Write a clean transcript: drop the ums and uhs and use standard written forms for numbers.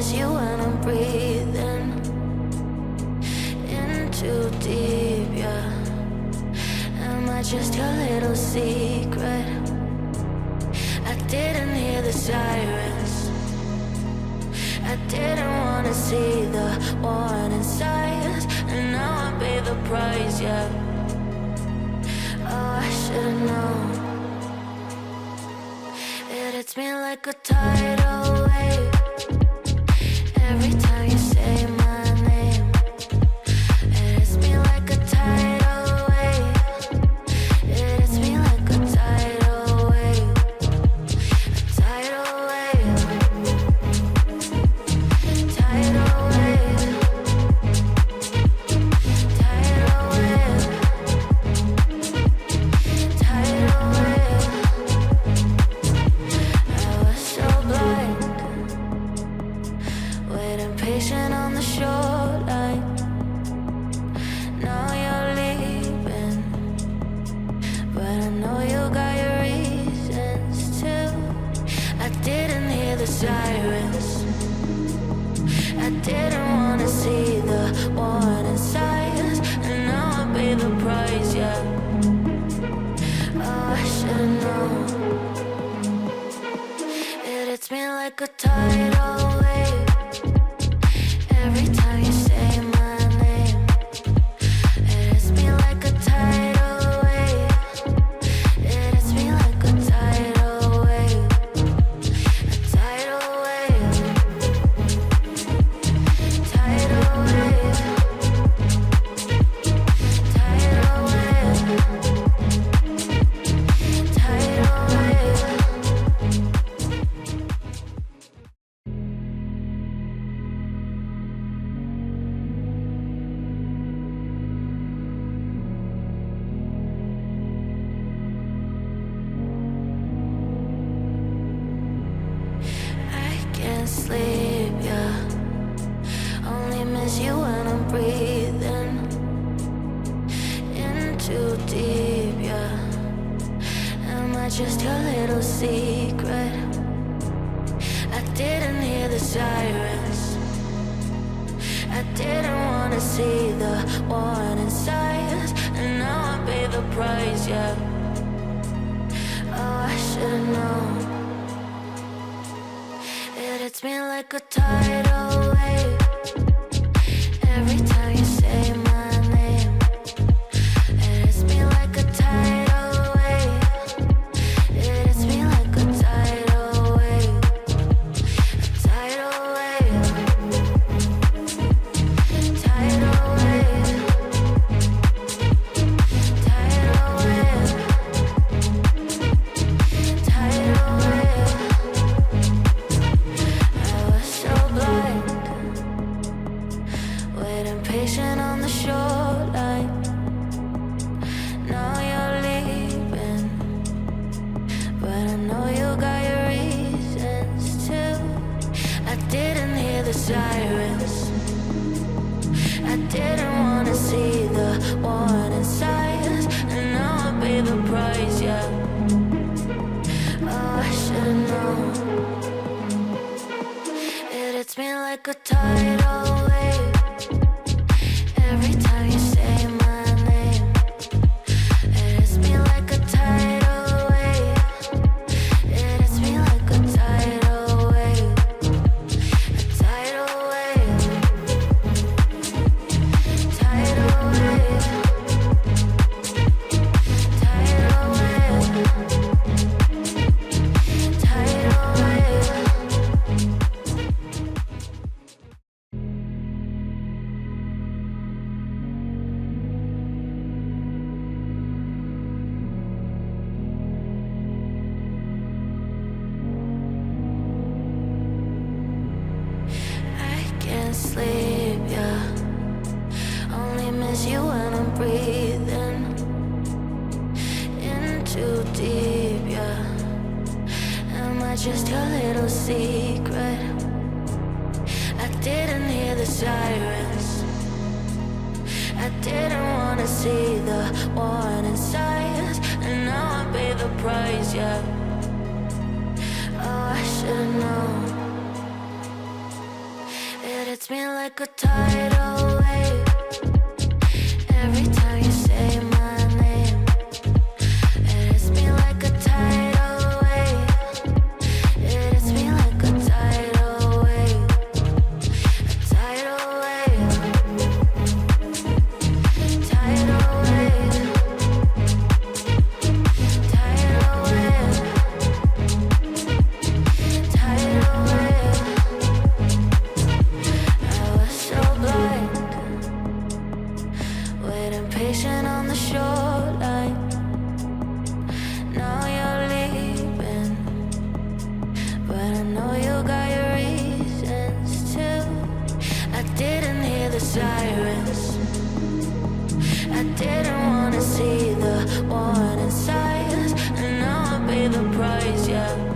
miss you when I'm breathing in too deep, yeah. Am I just your little secret? I didn't hear the sirens, I didn't wanna see the warning signs, and now I pay the price, yeah. Oh, I should've known. It hits me like a tidal wave every time you say my name. It hits me like a tidal wave. It hits me like a tidal wave. A tidal wave. Tidal wave. Tidal wave. Tidal wave. I was so blind, waiting patient on the shoreline. Now you're leaving, but I know you got your reasons too. I didn't hear the sirens, I didn't wanna see the warning signs, and now I pay the price, yeah. Oh, I should've known. It hits me like a tidal wave every time you say my name. It hits me like a tidal wave. It hits me like a tidal wave. A tidal wave. Tidal wave. Tidal wave. Tidal wave. I can't sleep, yeah. Only miss you when I'm breathing in too deep, yeah. Am I just your little secret? I didn't hear the sirens, I didn't wanna see the warning signs, and now I pay the price, yeah. Oh, I should've known. It hits me like a tidal wave every time you say my name. It hits me like a tidal wave. It hits me like a tidal wave. A tidal wave. Tidal wave. Tidal wave. Tidal wave. I was so blind, waiting patient on the shoreline. Now you're leaving, but I know you got your reasons too. I didn't hear the sirens, I didn't wanna see the warning signs, and now I pay the price, yeah. Oh, I should've known. It hits me like a tidal wave every time you say my name. It hits me like a tidal wave. It hits me like a tidal wave. A tidal wave. Tidal wave. Tidal wave. Tidal wave. I can't sleep, yeah. Only miss you when I'm breathing in too deep, yeah. Am I just your little secret? I didn't hear the sirens, I didn't wanna see the warning signs, and now I pay the price, yeah. Oh, I should've known. hits me like a tidal wave. Every time you say my name, it hits me like a tidal wave. It hits me like a tidal wave. A tidal wave. Tidal wave. Tidal wave. Tidal wave. I was so blind, waiting patient on the shoreline. Now you're leaving, but I know you got your reasons too. I didn't hear the sirens, I didn't wanna see the warning signs, and now I pay the price, yeah.